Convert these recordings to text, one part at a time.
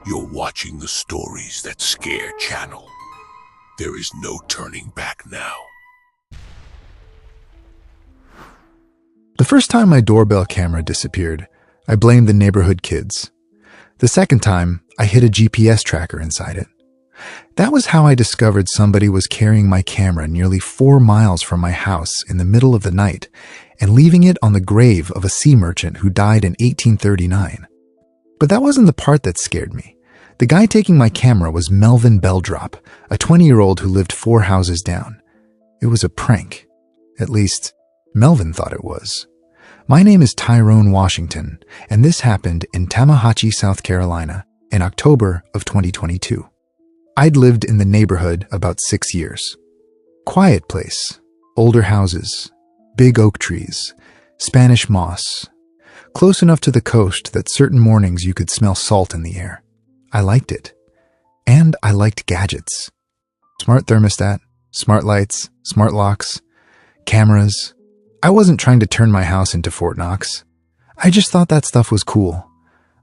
You're watching the Stories That Scare channel. There is no turning back now. The first time my doorbell camera disappeared, I blamed the neighborhood kids. The second time, I hid a GPS tracker inside it. That was how I discovered somebody was carrying my camera nearly 4 miles from my house in the middle of the night and leaving it on the grave of a sea merchant who died in 1839. But that wasn't the part that scared me. The guy taking my camera was Melvin Belldrop, a 20-year-old who lived 4 houses down. It was a prank. At least, Melvin thought it was. My name is Tyrone Washington, and this happened in Tallahatchie, South Carolina, in October of 2022. I'd lived in the neighborhood about 6 years. Quiet place, older houses, big oak trees, Spanish moss, close enough to the coast that certain mornings you could smell salt in the air. I liked it. And I liked gadgets. Smart thermostat, smart lights, smart locks, cameras. I wasn't trying to turn my house into Fort Knox. I just thought that stuff was cool.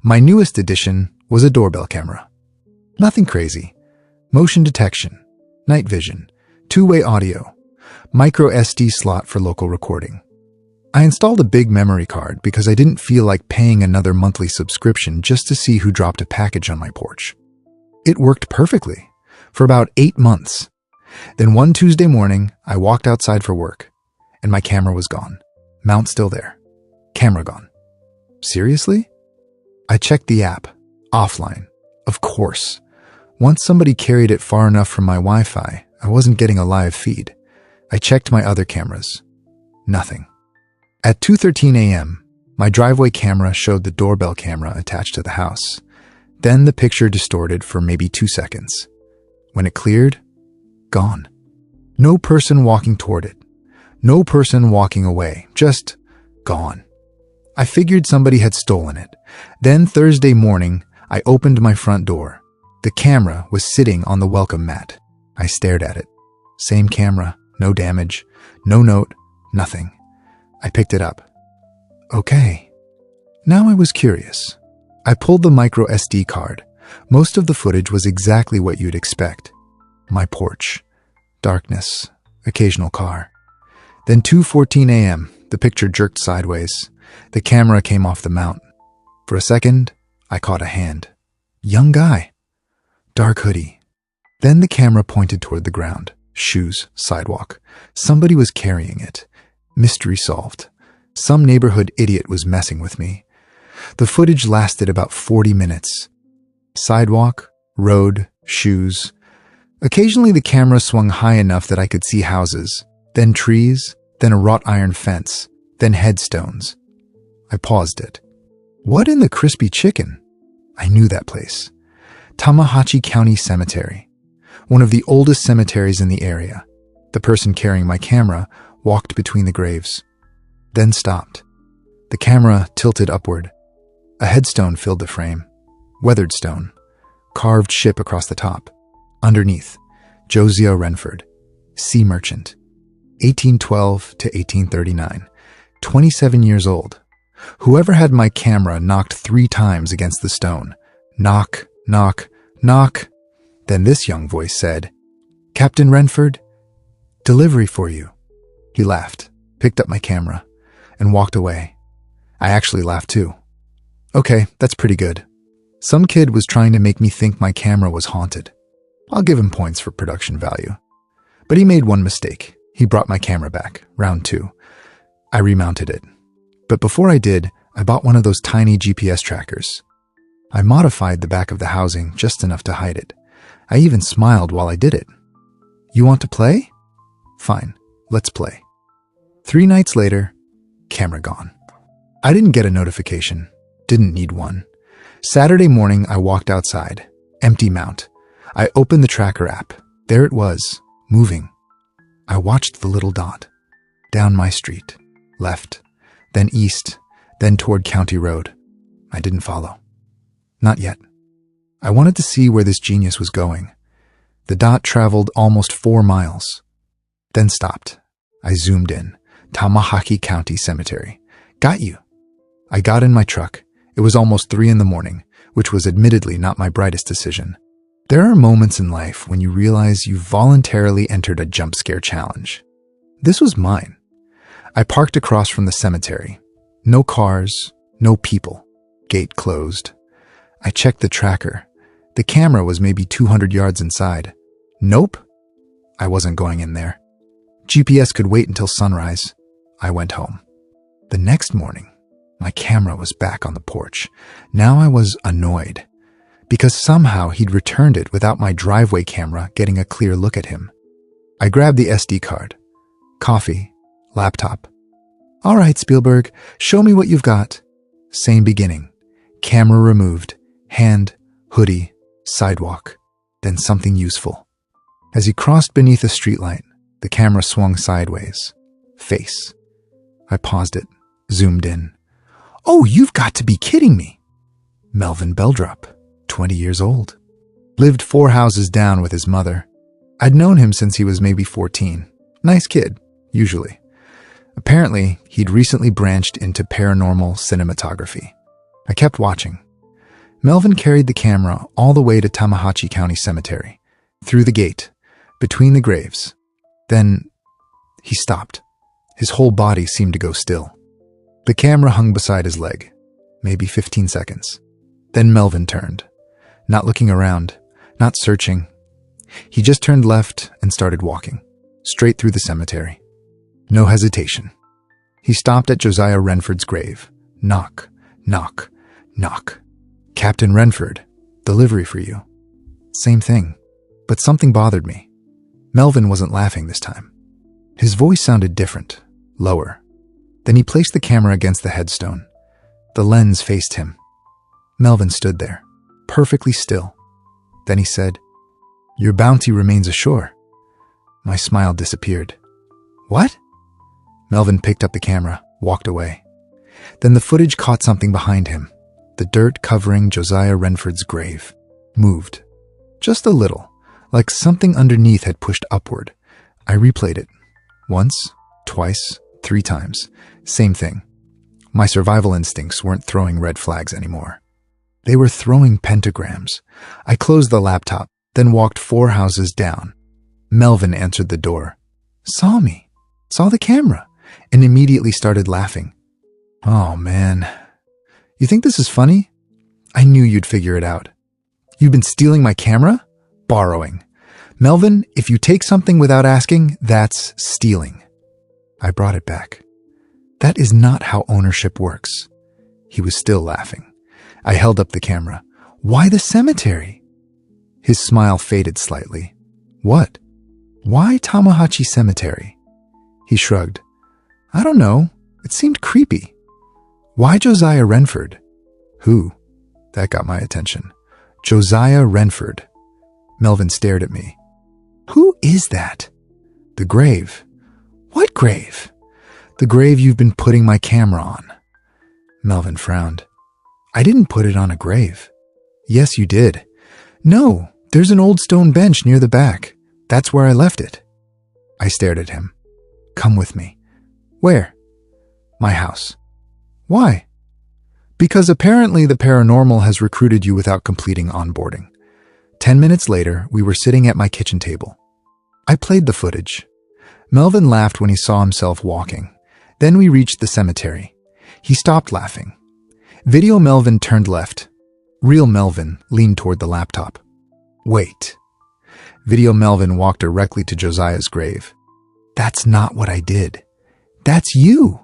My newest addition was a doorbell camera. Nothing crazy. Motion detection, night vision, two-way audio, micro SD slot for local recording. I installed a big memory card because I didn't feel like paying another monthly subscription just to see who dropped a package on my porch. It worked perfectly for about 8 months. Then one Tuesday morning, I walked outside for work, and my camera was gone. Mount still there. Camera gone. Seriously? I checked the app. Offline. Of course. Once somebody carried it far enough from my Wi-Fi, I wasn't getting a live feed. I checked my other cameras. Nothing. At 2:13 a.m., my driveway camera showed the doorbell camera attached to the house. Then the picture distorted for maybe 2 seconds. When it cleared, gone. No person walking toward it. No person walking away. Just gone. I figured somebody had stolen it. Then Thursday morning, I opened my front door. The camera was sitting on the welcome mat. I stared at it. Same camera, no damage, no note, nothing. I picked it up. Okay. Now I was curious. I pulled the micro SD card. Most of the footage was exactly what you'd expect. My porch. Darkness. Occasional car. Then 2:14 a.m., the picture jerked sideways. The camera came off the mount. For a second, I caught a hand. Young guy. Dark hoodie. Then the camera pointed toward the ground. Shoes. Sidewalk. Somebody was carrying it. Mystery solved. Some neighborhood idiot was messing with me. The footage lasted about 40 minutes. Sidewalk, road, shoes. Occasionally the camera swung high enough that I could see houses, then trees, then a wrought iron fence, then headstones. I paused it. What in the crispy chicken? I knew that place. Tallahatchie County Cemetery. One of the oldest cemeteries in the area. The person carrying my camera walked between the graves, then stopped. The camera tilted upward. A headstone filled the frame. Weathered stone. Carved ship across the top. Underneath, Josiah Wrenford, sea merchant. 1812 to 1839. 27 years old. Whoever had my camera knocked 3 times against the stone. Knock, knock, knock. Then this young voice said, "Captain Wrenford, delivery for you." He laughed, picked up my camera, and walked away. I actually laughed too. Okay, that's pretty good. Some kid was trying to make me think my camera was haunted. I'll give him points for production value. But he made one mistake. He brought my camera back, round 2. I remounted it. But before I did, I bought one of those tiny GPS trackers. I modified the back of the housing just enough to hide it. I even smiled while I did it. You want to play? Fine. Let's play. 3 nights later, camera gone. I didn't get a notification. Didn't need one. Saturday morning, I walked outside. Empty mount. I opened the tracker app. There it was, moving. I watched the little dot. Down my street. Left. Then east. Then toward County Road. I didn't follow. Not yet. I wanted to see where this genius was going. The dot traveled almost 4 miles. Then stopped. I zoomed in. Tallahatchie County Cemetery. Got you. I got in my truck. It was almost 3 in the morning. which was admittedly not my brightest decision. There are moments in life when you realize you voluntarily entered a jump scare challenge. This was mine. I parked across from the cemetery. No cars, no people. Gate closed. I checked the tracker. The camera was maybe 200 yards inside. Nope. I wasn't going in there. GPS could wait until sunrise. I went home. The next morning, my camera was back on the porch. Now I was annoyed, because somehow he'd returned it without my driveway camera getting a clear look at him. I grabbed the SD card. Coffee. Laptop. All right, Spielberg, show me what you've got. Same beginning. Camera removed. Hand, hoodie, sidewalk. Then something useful. As he crossed beneath a streetlight, the camera swung sideways. Face. I paused it, zoomed in. Oh, you've got to be kidding me. Melvin Belldrop, 20 years old. Lived 4 houses down with his mother. I'd known him since he was maybe 14. Nice kid, usually. Apparently, he'd recently branched into paranormal cinematography. I kept watching. Melvin carried the camera all the way to Tamahachi County Cemetery, through the gate, between the graves. Then he stopped. His whole body seemed to go still. The camera hung beside his leg, maybe 15 seconds. Then Melvin turned, not looking around, not searching. He just turned left and started walking, straight through the cemetery. No hesitation. He stopped at Josiah Wrenford's grave. Knock, knock, knock. Captain Wrenford, delivery for you. Same thing, but something bothered me. Melvin wasn't laughing this time. His voice sounded different, lower. Then he placed the camera against the headstone. The lens faced him. Melvin stood there, perfectly still. Then he said, "Your bounty remains ashore." My smile disappeared. What? Melvin picked up the camera, walked away. Then the footage caught something behind him. The dirt covering Josiah Wrenford's grave moved. Just a little, like something underneath had pushed upward. I replayed it. Once, twice, 3 times. Same thing. My survival instincts weren't throwing red flags anymore. They were throwing pentagrams. I closed the laptop, then walked 4 houses down. Melvin answered the door. Saw me. Saw the camera. And immediately started laughing. Oh, man. You think this is funny? I knew you'd figure it out. You've been stealing my camera? Borrowing. Melvin, if you take something without asking, that's stealing. I brought it back. That is not how ownership works. He was still laughing. I held up the camera. Why the cemetery? His smile faded slightly. What? Why Tamahachi Cemetery? He shrugged. I don't know. It seemed creepy. Why Josiah Wrenford? Who? That got my attention. Josiah Wrenford. Melvin stared at me. Who is that? The grave. What grave? The grave you've been putting my camera on. Melvin frowned. I didn't put it on a grave. Yes, you did. No, there's an old stone bench near the back. That's where I left it. I stared at him. Come with me. Where? My house. Why? Because apparently the paranormal has recruited you without completing onboarding. 10 minutes later, we were sitting at my kitchen table. I played the footage. Melvin laughed when he saw himself walking. Then we reached the cemetery. He stopped laughing. Video Melvin turned left. Real Melvin leaned toward the laptop. Wait. Video Melvin walked directly to Josiah's grave. That's not what I did. That's you.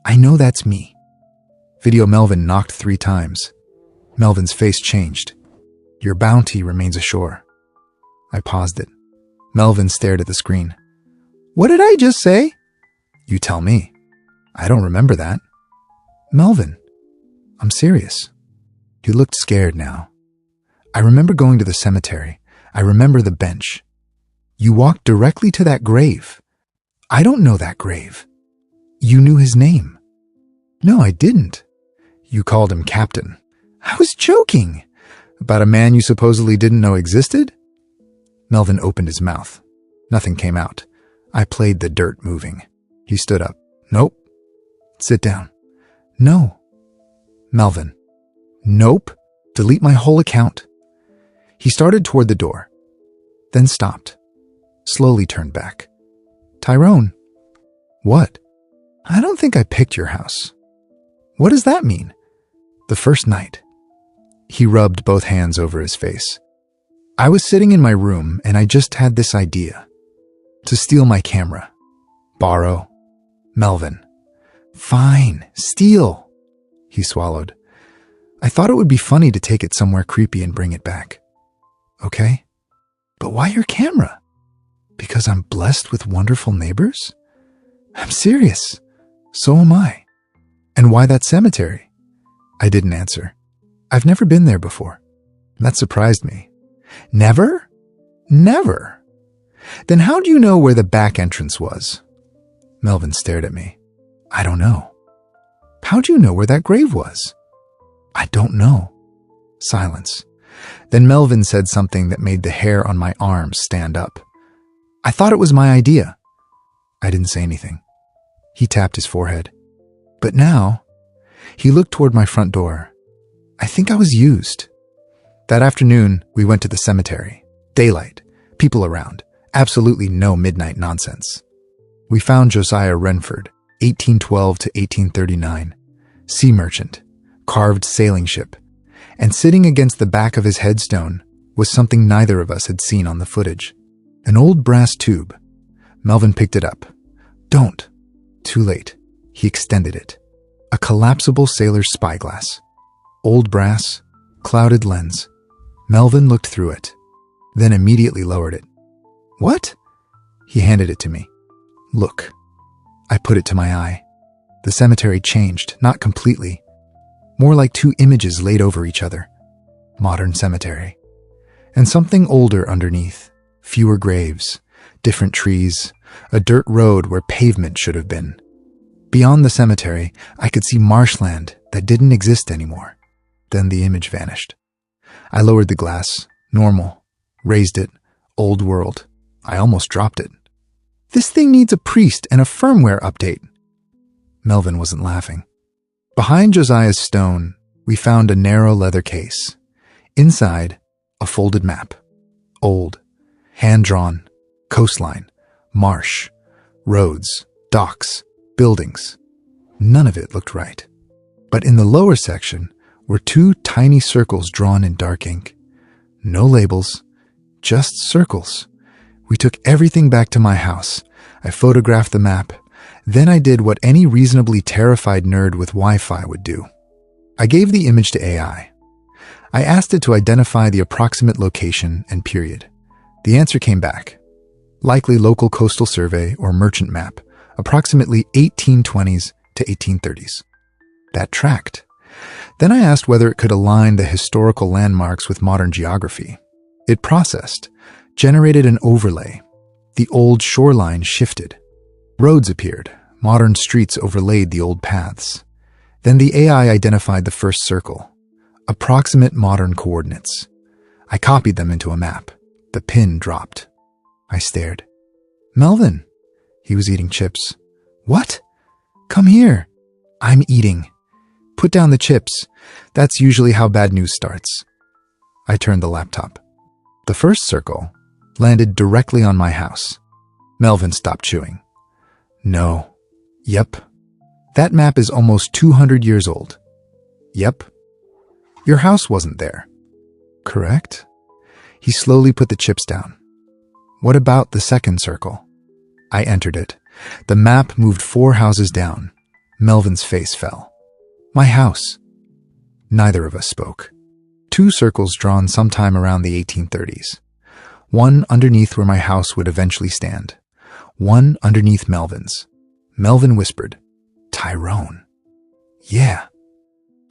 I know that's me. Video Melvin knocked 3 times. Melvin's face changed. Your bounty remains ashore. I paused it. Melvin stared at the screen. What did I just say? You tell me. I don't remember that. Melvin, I'm serious. He looked scared now. I remember going to the cemetery. I remember the bench. You walked directly to that grave. I don't know that grave. You knew his name. No, I didn't. You called him Captain. I was joking. About a man you supposedly didn't know existed? Melvin opened his mouth. Nothing came out. I played the dirt moving. He stood up. Nope. Sit down. No. Melvin. Nope. Delete my whole account. He started toward the door, then stopped, slowly turned back. Tyrone. What? I don't think I picked your house. What does that mean? The first night. He rubbed both hands over his face. I was sitting in my room and I just had this idea. To steal my camera. Borrow. Melvin. Fine, steal. He swallowed. I thought it would be funny to take it somewhere creepy and bring it back. Okay? But why your camera? Because I'm blessed with wonderful neighbors? I'm serious. So am I. And why that cemetery? I didn't answer. I've never been there before. That surprised me. Never? Never. Then how do you know where the back entrance was? Melvin stared at me. I don't know. How do you know where that grave was? I don't know. Silence. Then Melvin said something that made the hair on my arms stand up. I thought it was my idea. I didn't say anything. He tapped his forehead. But now, he looked toward my front door. I think I was used. That afternoon, we went to the cemetery. Daylight. People around. Absolutely no midnight nonsense. We found Josiah Wrenford, 1812 to 1839. Sea merchant. Carved sailing ship. And sitting against the back of his headstone was something neither of us had seen on the footage. An old brass tube. Melvin picked it up. Don't. Too late. He extended it. A collapsible sailor's spyglass. Old brass, clouded lens. Melvin looked through it, then immediately lowered it. What? He handed it to me. Look. I put it to my eye. The cemetery changed, not completely. More like two images laid over each other. Modern cemetery. And something older underneath. Fewer graves, different trees, a dirt road where pavement should have been. Beyond the cemetery, I could see marshland that didn't exist anymore. Then the image vanished. I lowered the glass, normal, raised it, old world. I almost dropped it. This thing needs a priest and a firmware update. Melvin wasn't laughing. Behind Josiah's stone, we found a narrow leather case. Inside, a folded map. Old, hand-drawn, coastline, marsh, roads, docks, buildings. None of it looked right. But in the lower section were two tiny circles drawn in dark ink. No labels, just circles. We took everything back to my house. I photographed the map. Then I did what any reasonably terrified nerd with Wi-Fi would do. I gave the image to AI. I asked it to identify the approximate location and period. The answer came back. Likely local coastal survey or merchant map, approximately 1820s to 1830s. That tracked. Then I asked whether it could align the historical landmarks with modern geography. It processed, generated an overlay. The old shoreline shifted. Roads appeared. Modern streets overlaid the old paths. Then the AI identified the first circle. Approximate modern coordinates. I copied them into a map. The pin dropped. I stared. Melvin. He was eating chips. What? Come here. I'm eating. Put down the chips. That's usually how bad news starts. I turned the laptop. The first circle landed directly on my house. Melvin stopped chewing. No. Yep. That map is almost 200 years old. Yep. Your house wasn't there. Correct? He slowly put the chips down. What about the second circle? I entered it. The map moved 4 houses down. Melvin's face fell. My house. Neither of us spoke. 2 circles drawn sometime around the 1830s. One underneath where my house would eventually stand. One underneath Melvin's. Melvin whispered, Tyrone. Yeah.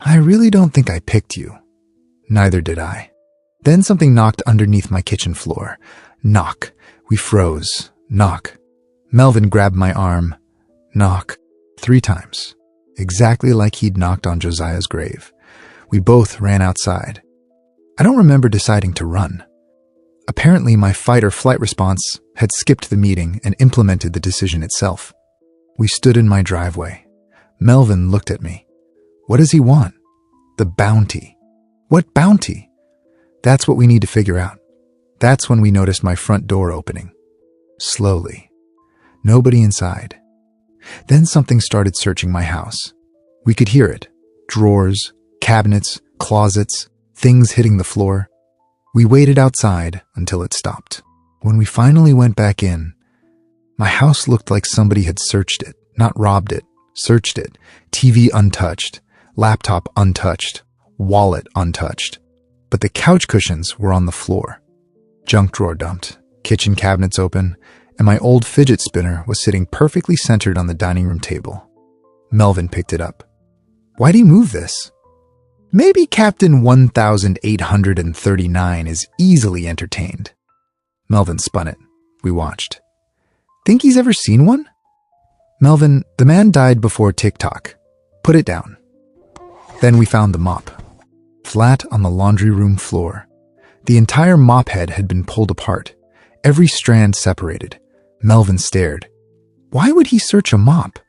I really don't think I picked you. Neither did I. Then something knocked underneath my kitchen floor. Knock. We froze. Knock. Melvin grabbed my arm. Knock. 3 times. Exactly like he'd knocked on Josiah's grave. We both ran outside. I don't remember deciding to run. Apparently, my fight or flight response had skipped the meeting and implemented the decision itself. We stood in my driveway. Melvin looked at me. What does he want? The bounty. What bounty? That's what we need to figure out. That's when we noticed my front door opening. Slowly. Nobody inside. Then something started searching my house. We could hear it. Drawers, cabinets, closets, things hitting the floor. We waited outside until it stopped. When we finally went back in, my house looked like somebody had searched it, not robbed it, searched it. TV untouched, laptop untouched, wallet untouched. But the couch cushions were on the floor. Junk drawer dumped, kitchen cabinets open, and my old fidget spinner was sitting perfectly centered on the dining room table. Melvin picked it up. Why'd he move this? Maybe Captain 1839 is easily entertained. Melvin spun it. We watched. Think he's ever seen one? Melvin, the man died before TikTok. Put it down. Then we found the mop. Flat on the laundry room floor. The entire mop head had been pulled apart. Every strand separated. Melvin stared. Why would he search a mop?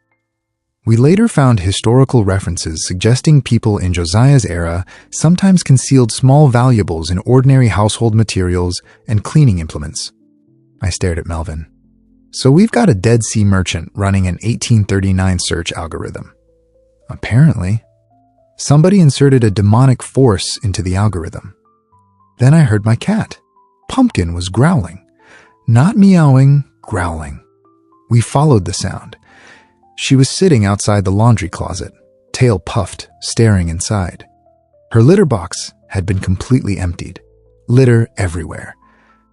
We later found historical references suggesting people in Josiah's era sometimes concealed small valuables in ordinary household materials and cleaning implements. I stared at Melvin. So we've got a Dead Sea merchant running an 1839 search algorithm. Apparently. Somebody inserted a demonic force into the algorithm. Then I heard my cat. Pumpkin was growling. Not meowing, growling. We followed the sound. She was sitting outside the laundry closet, tail puffed, staring inside. Her litter box had been completely emptied. Litter everywhere.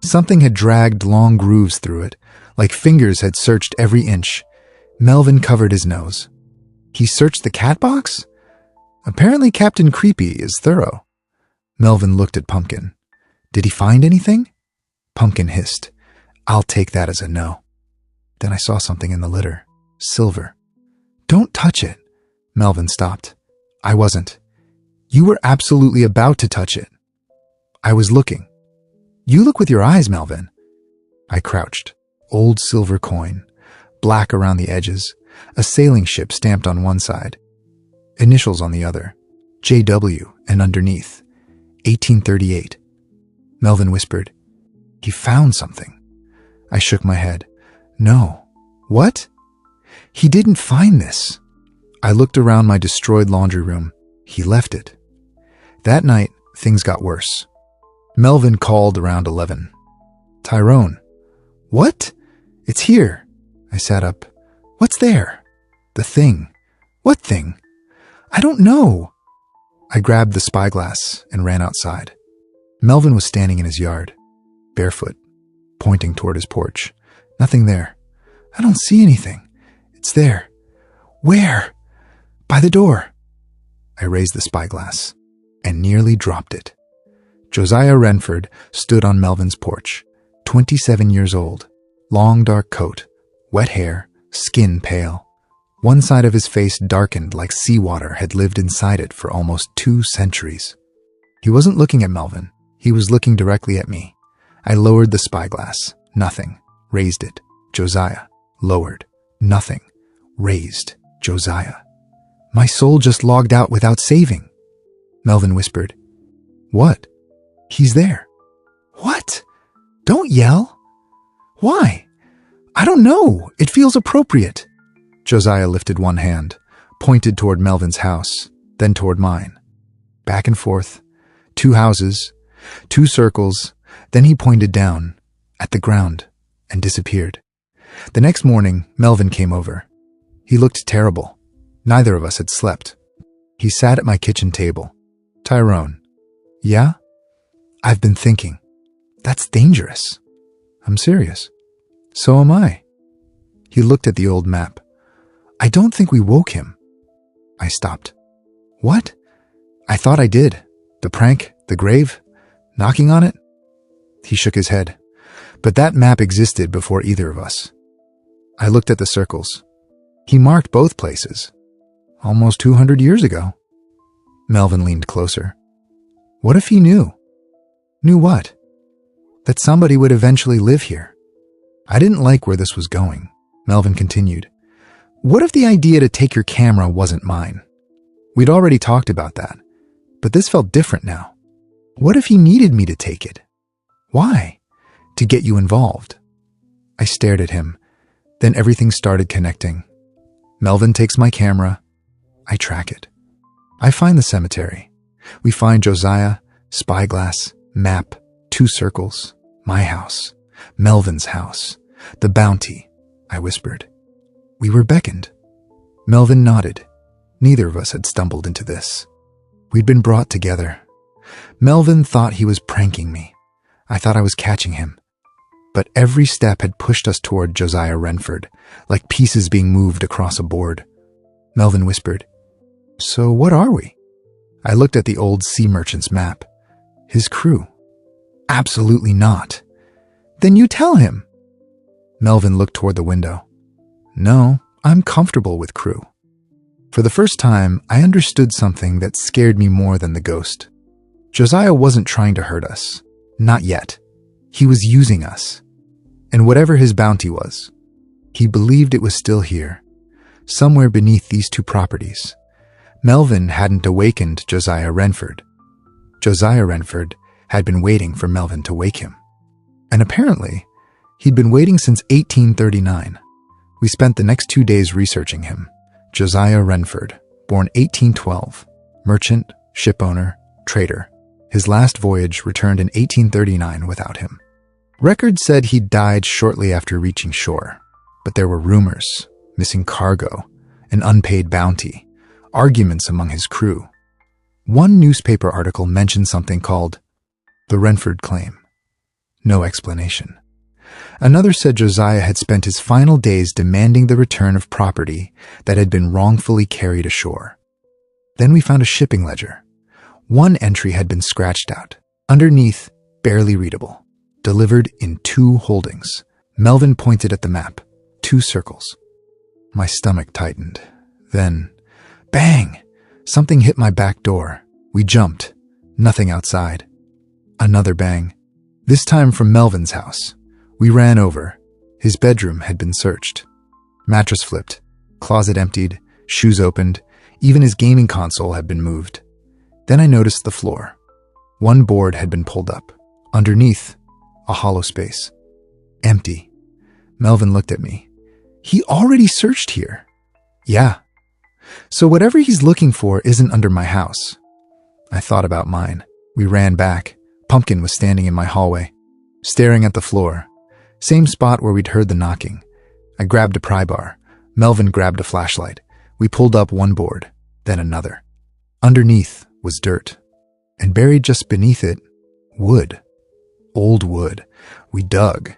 Something had dragged long grooves through it, like fingers had searched every inch. Melvin covered his nose. He searched the cat box? Apparently Captain Creepy is thorough. Melvin looked at Pumpkin. Did he find anything? Pumpkin hissed. I'll take that as a no. Then I saw something in the litter. Silver. Don't touch it. Melvin stopped. I wasn't. You were absolutely about to touch it. I was looking. You look with your eyes, Melvin. I crouched. Old silver coin. Black around the edges. A sailing ship stamped on one side. Initials on the other. JW and underneath. 1838. Melvin whispered. He found something. I shook my head. No. What? He didn't find this. I looked around my destroyed laundry room. He left it. That night, things got worse. Melvin called around 11. Tyrone. What? It's here. I sat up. What's there? The thing. What thing? I don't know. I grabbed the spyglass and ran outside. Melvin was standing in his yard, barefoot, pointing toward his porch. Nothing there. I don't see anything. It's there. Where? By the door. I raised the spyglass and nearly dropped it. Josiah Wrenford stood on Melvin's porch, 27 years old, long dark coat, wet hair, skin pale. One side of his face darkened like seawater had lived inside it for almost 2 centuries. He wasn't looking at Melvin. He was looking directly at me. I lowered the spyglass. Nothing. Raised it. Josiah. Lowered. Nothing. Raised. Josiah. My soul just logged out without saving. Melvin whispered. What? He's there. What? Don't yell. Why? I don't know. It feels appropriate. Josiah lifted one hand, pointed toward Melvin's house, then toward mine. Back and forth. 2 houses, 2 circles, then he pointed down, at the ground, and disappeared. The next morning, Melvin came over. He looked terrible. Neither of us had slept. He sat at my kitchen table. Tyrone. Yeah? I've been thinking. That's dangerous. I'm serious. So am I. He looked at the old map. I don't think we woke him. I stopped. What? I thought I did. The prank, the grave, knocking on it? He shook his head. But that map existed before either of us. I looked at the circles. He marked both places. Almost 200 years ago. Melvin leaned closer. What if he knew? Knew what? That somebody would eventually live here. I didn't like where this was going. Melvin continued. What if the idea to take your camera wasn't mine? We'd already talked about that, but this felt different now. What if he needed me to take it? Why? To get you involved. I stared at him. Then everything started connecting. Melvin takes my camera. I track it. I find the cemetery. We find Josiah, spyglass, map, 2 circles, my house, Melvin's house, the bounty, I whispered. We were beckoned. Melvin nodded. Neither of us had stumbled into this. We'd been brought together. Melvin thought he was pranking me. I thought I was catching him. But every step had pushed us toward Josiah Wrenford, like pieces being moved across a board. Melvin whispered, "So what are we?" I looked at the old sea merchant's map. His crew. Absolutely not. Then you tell him. Melvin looked toward the window. No, I'm comfortable with crew. For the first time, I understood something that scared me more than the ghost. Josiah wasn't trying to hurt us. Not yet. He was using us. And whatever his bounty was, he believed it was still here, somewhere beneath these 2 properties. Melvin hadn't awakened Josiah Wrenford. Josiah Wrenford had been waiting for Melvin to wake him. And apparently, he'd been waiting since 1839. We spent the next 2 days researching him. Josiah Wrenford, born 1812, merchant, shipowner, trader. His last voyage returned in 1839 without him. Records said he died shortly after reaching shore, but there were rumors, missing cargo, an unpaid bounty, arguments among his crew. One newspaper article mentioned something called the Wrenford Claim. No explanation. Another said Josiah had spent his final days demanding the return of property that had been wrongfully carried ashore. Then we found a shipping ledger. One entry had been scratched out. Underneath, barely readable. Delivered in 2 holdings. Melvin pointed at the map. 2 circles. My stomach tightened. Then, bang! Something hit my back door. We jumped. Nothing outside. Another bang. This time from Melvin's house. We ran over. His bedroom had been searched. Mattress flipped. Closet emptied. Shoes opened. Even his gaming console had been moved. Then I noticed the floor. One board had been pulled up. Underneath, a hollow space. Empty. Melvin looked at me. He already searched here. Yeah. So whatever he's looking for isn't under my house. I thought about mine. We ran back. Pumpkin was standing in my hallway, staring at the floor. Same spot where we'd heard the knocking. I grabbed a pry bar. Melvin grabbed a flashlight. We pulled up one board, then another. Underneath was dirt. And buried just beneath it, wood. Old wood. We dug.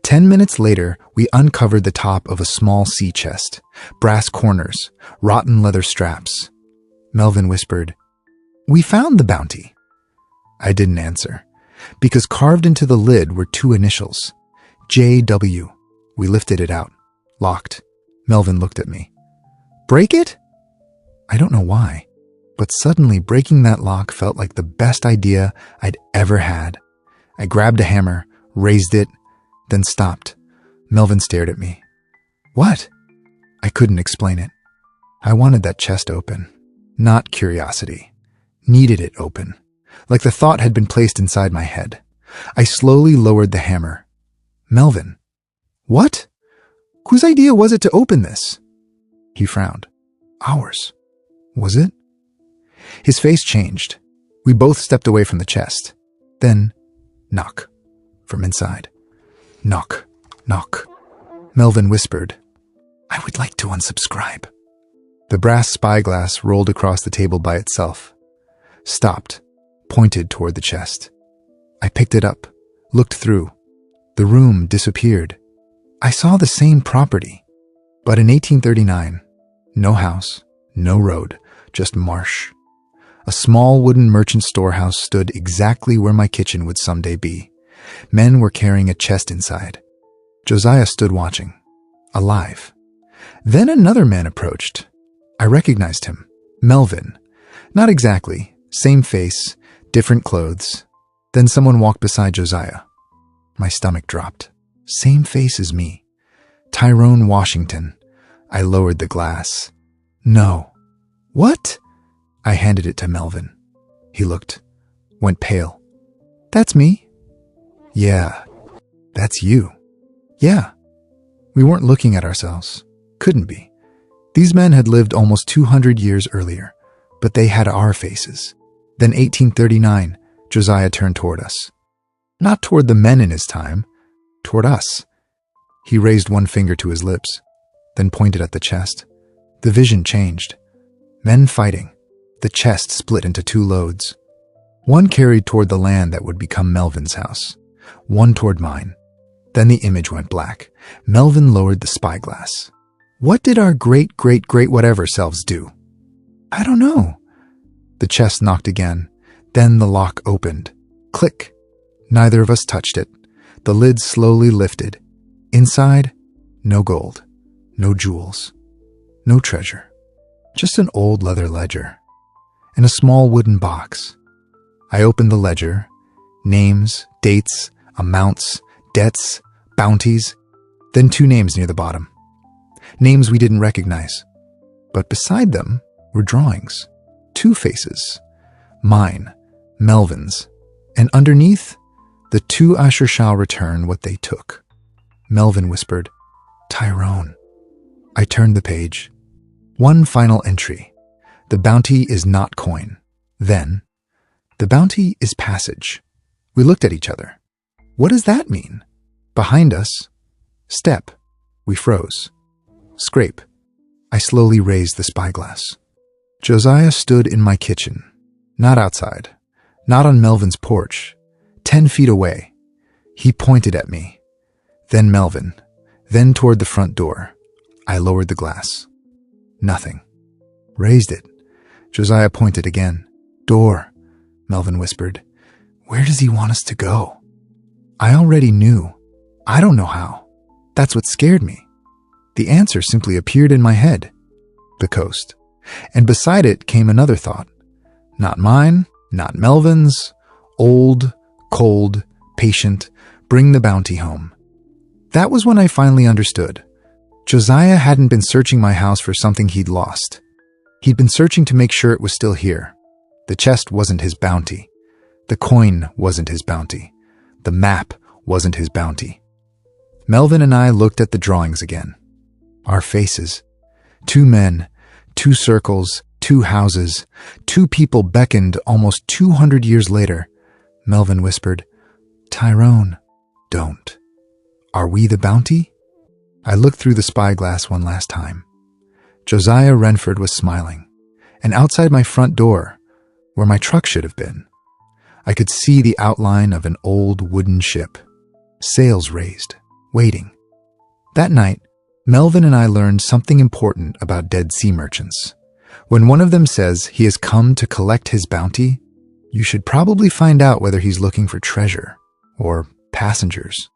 10 minutes later, we uncovered the top of a small sea chest. Brass corners, rotten leather straps. Melvin whispered, "We found the bounty." I didn't answer, because carved into the lid were 2 initials. J.W. We lifted it out. Locked. Melvin looked at me. "Break it?" I don't know why, but suddenly breaking that lock felt like the best idea I'd ever had. I grabbed a hammer, raised it, then stopped. Melvin stared at me. "What?" I couldn't explain it. I wanted that chest open. Not curiosity. Needed it open. Like the thought had been placed inside my head. I slowly lowered the hammer. "Melvin." "What? Whose idea was it to open this?" He frowned. "Ours." "Was it?" His face changed. We both stepped away from the chest. Then, knock. From inside. Knock, knock. Melvin whispered, "I would like to unsubscribe." The brass spyglass rolled across the table by itself. Stopped. Pointed toward the chest. I picked it up. Looked through. The room disappeared. I saw the same property. But in 1839, no house, no road, just marsh. A small wooden merchant storehouse stood exactly where my kitchen would someday be. Men were carrying a chest inside. Josiah stood watching, alive. Then another man approached. I recognized him. Melvin. Not exactly. Same face, different clothes. Then someone walked beside Josiah. My stomach dropped. Same face as me. Tyrone Washington. I lowered the glass. "No." "What?" I handed it to Melvin. He looked. went pale. That's me. Yeah, that's you. Yeah. We weren't looking at ourselves. Couldn't be. These men had lived almost 200 years earlier, but they had our faces. Then 1839, Josiah turned toward us. Not toward the men in his time, toward us. He raised one finger to his lips, then pointed at the chest. The vision changed. Men fighting. The chest split into two loads. One carried toward the land that would become Melvin's house. One toward mine. Then the image went black. Melvin lowered the spyglass. What did our great-great-great-whatever selves do? I don't know. The chest knocked again. Then the lock opened. Click. Neither of us touched it. The lid slowly lifted. Inside, no gold, no jewels, no treasure. Just an old leather ledger. And a small wooden box. I opened the ledger. Names, dates, amounts, debts, bounties. Then two names near the bottom. Names we didn't recognize. But beside them were drawings. Two faces. Mine, Melvin's. And underneath, the two ashore shall return what they took. Melvin whispered, Tyrone. I turned the page. One final entry. The bounty is not coin. Then, the bounty is passage. We looked at each other. What does that mean? Behind us. Step. We froze. Scrape. I slowly raised the spyglass. Josiah stood in my kitchen. Not outside. Not on Melvin's porch. 10 feet away. He pointed at me. Then Melvin. Then toward the front door. I lowered the glass. Nothing. Raised it. Josiah pointed again. Door. Melvin whispered. Where does he want us to go? I already knew. I don't know how. That's what scared me. The answer simply appeared in my head. The coast. And beside it came another thought. Not mine, not Melvin's. Old, cold, patient, bring the bounty home. That was when I finally understood. Josiah hadn't been searching my house for something he'd lost. He'd been searching to make sure it was still here. The chest wasn't his bounty. The coin wasn't his bounty. The map wasn't his bounty. Melvin and I looked at the drawings again. Our faces. Two men, two circles, two houses, two people beckoned almost 200 years later. Melvin whispered, Tyrone, don't. Are we the bounty? I looked through the spyglass one last time. Josiah Wrenford was smiling, and outside my front door, where my truck should have been, I could see the outline of an old wooden ship, sails raised, waiting. That night, Melvin and I learned something important about dead sea merchants. When one of them says he has come to collect his bounty, you should probably find out whether he's looking for treasure or passengers.